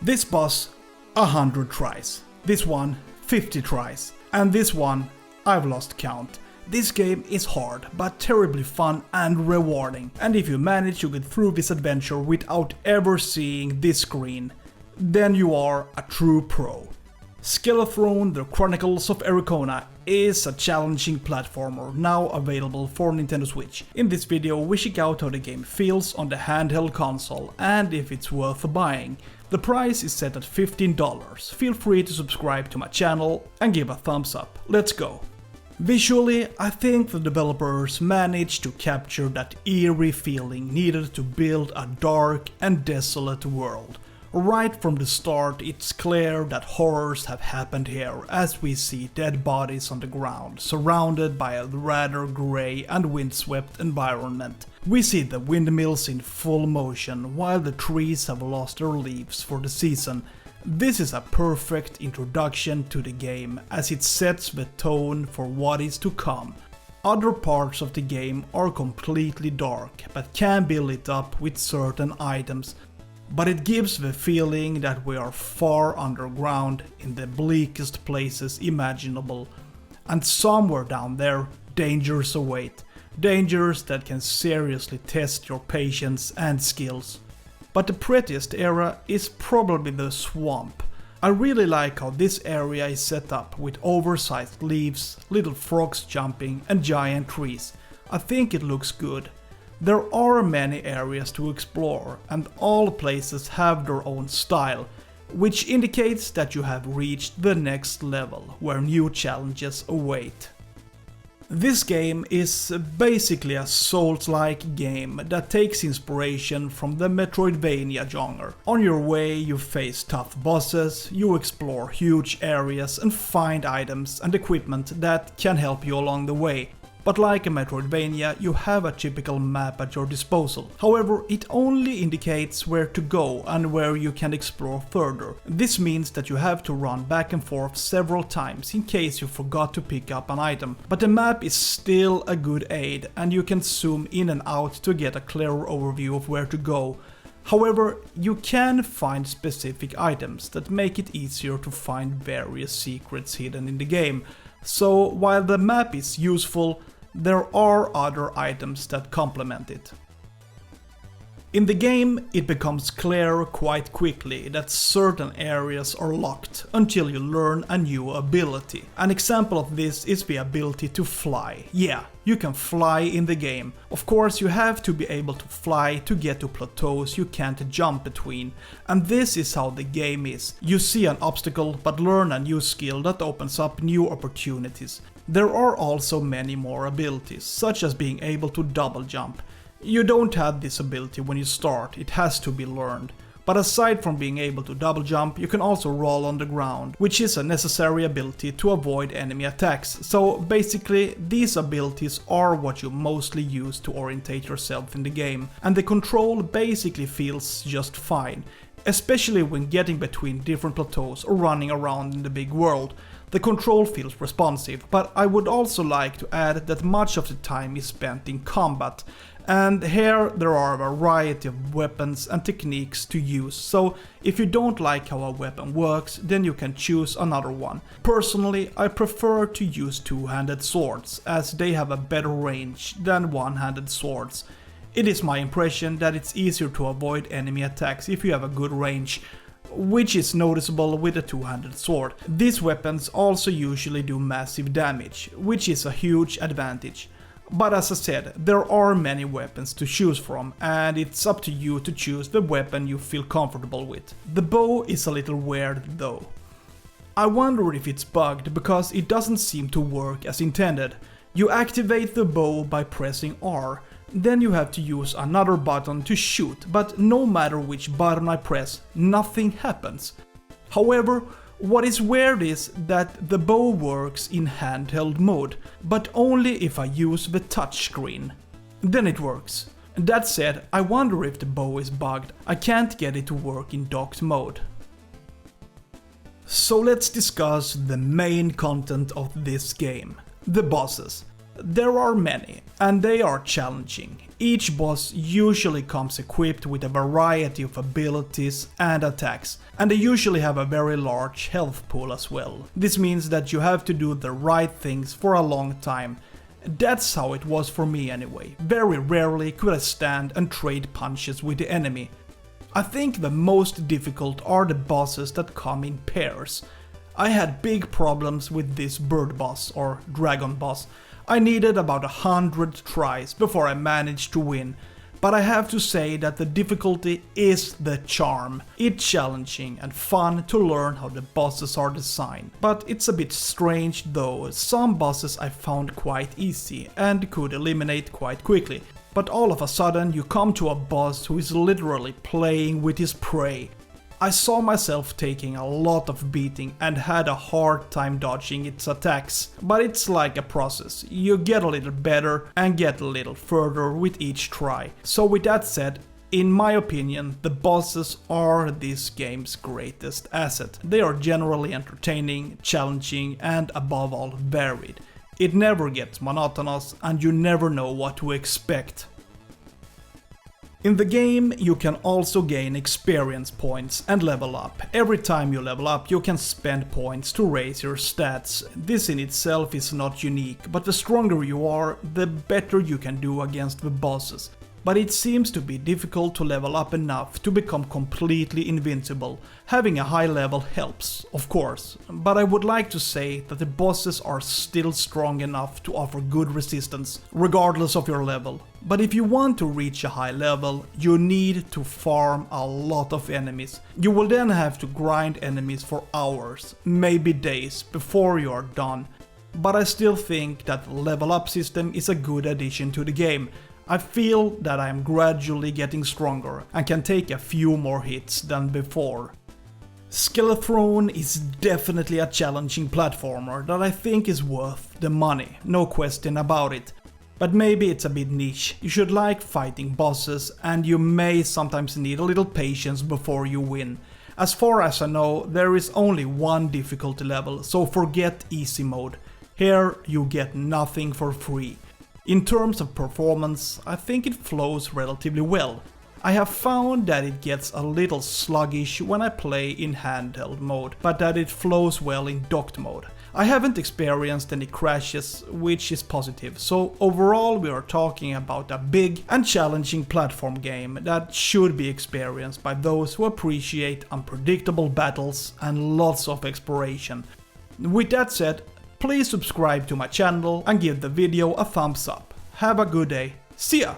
This boss 100 tries, this one 50 tries, and this one I've lost count. This game is hard, but terribly fun and rewarding, and if you manage to get through this adventure without ever seeing this screen, then you are a true pro. Skelethrone, the Chronicles of Ericona is a challenging platformer now available for Nintendo Switch. In this video we check out how the game feels on the handheld console and if it's worth buying. The price is set at $15. Feel free to subscribe to my channel and give a thumbs up. Let's go! Visually, I think the developers managed to capture that eerie feeling needed to build a dark and desolate world. Right from the start, it's clear that horrors have happened here, as we see dead bodies on the ground, surrounded by a rather grey and windswept environment. We see the windmills in full motion, while the trees have lost their leaves for the season. This is a perfect introduction to the game, as it sets the tone for what is to come. Other parts of the game are completely dark, but can be lit up with certain items. But it gives the feeling that we are far underground in the bleakest places imaginable. And somewhere down there, dangers await. Dangers that can seriously test your patience and skills. But the prettiest area is probably the swamp. I really like how this area is set up with oversized leaves, little frogs jumping and giant trees. I think it looks good. There are many areas to explore and all places have their own style, which indicates that you have reached the next level where new challenges await. This game is basically a Souls-like game that takes inspiration from the Metroidvania genre. On your way you face tough bosses, you explore huge areas and find items and equipment that can help you along the way. But like a Metroidvania, you have a typical map at your disposal. However, it only indicates where to go and where you can explore further. This means that you have to run back and forth several times in case you forgot to pick up an item. But the map is still a good aid and you can zoom in and out to get a clearer overview of where to go. However, you can find specific items that make it easier to find various secrets hidden in the game. So while the map is useful, there are other items that complement it. In the game, it becomes clear quite quickly that certain areas are locked until you learn a new ability. An example of this is the ability to fly. Yeah, you can fly in the game. Of course, you have to be able to fly to get to plateaus you can't jump between. And this is how the game is. You see an obstacle but learn a new skill that opens up new opportunities. There are also many more abilities, such as being able to double jump. You don't have this ability when you start, it has to be learned. But aside from being able to double jump, you can also roll on the ground, which is a necessary ability to avoid enemy attacks. So basically, these abilities are what you mostly use to orientate yourself in the game, and the control basically feels just fine, especially when getting between different plateaus or running around in the big world. The control feels responsive, but I would also like to add that much of the time is spent in combat. And here there are a variety of weapons and techniques to use, so if you don't like how a weapon works, then you can choose another one. Personally, I prefer to use two-handed swords, as they have a better range than one-handed swords. It is my impression that it's easier to avoid enemy attacks if you have a good range, which is noticeable with a two-handed sword. These weapons also usually do massive damage, which is a huge advantage. But as I said, there are many weapons to choose from, and it's up to you to choose the weapon you feel comfortable with. The bow is a little weird though. I wonder if it's bugged because it doesn't seem to work as intended. You activate the bow by pressing R, then you have to use another button to shoot, but no matter which button I press, nothing happens. However, what is weird is that the bow works in handheld mode, but only if I use the touchscreen. Then it works. That said, I wonder if the bow is bugged. I can't get it to work in docked mode. So let's discuss the main content of this game, the bosses. There are many, and they are challenging. Each boss usually comes equipped with a variety of abilities and attacks, and they usually have a very large health pool as well. This means that you have to do the right things for a long time. That's how it was for me anyway. Very rarely could I stand and trade punches with the enemy. I think the most difficult are the bosses that come in pairs. I had big problems with this bird boss or dragon boss. I needed about 100 tries before I managed to win, but I have to say that the difficulty is the charm. It's challenging and fun to learn how the bosses are designed, but it's a bit strange though. Some bosses I found quite easy and could eliminate quite quickly, but all of a sudden you come to a boss who is literally playing with his prey. I saw myself taking a lot of beating and had a hard time dodging its attacks, but it's like a process. You get a little better and get a little further with each try. So with that said, in my opinion, the bosses are this game's greatest asset. They are generally entertaining, challenging and above all varied. It never gets monotonous and you never know what to expect. In the game, you can also gain experience points and level up. Every time you level up, you can spend points to raise your stats. This in itself is not unique, but the stronger you are, the better you can do against the bosses. But it seems to be difficult to level up enough to become completely invincible. Having a high level helps, of course, but I would like to say that the bosses are still strong enough to offer good resistance, regardless of your level. But if you want to reach a high level, you need to farm a lot of enemies. You will then have to grind enemies for hours, maybe days, before you are done. But I still think that the level up system is a good addition to the game. I feel that I am gradually getting stronger and can take a few more hits than before. Skelethrone is definitely a challenging platformer that I think is worth the money, no question about it. But maybe it's a bit niche. You should like fighting bosses and you may sometimes need a little patience before you win. As far as I know, there is only one difficulty level, so forget easy mode. Here you get nothing for free. In terms of performance, I think it flows relatively well. I have found that it gets a little sluggish when I play in handheld mode, but that it flows well in docked mode. I haven't experienced any crashes, which is positive, so overall we are talking about a big and challenging platform game that should be experienced by those who appreciate unpredictable battles and lots of exploration. With that said, please subscribe to my channel and give the video a thumbs up. Have a good day. See ya!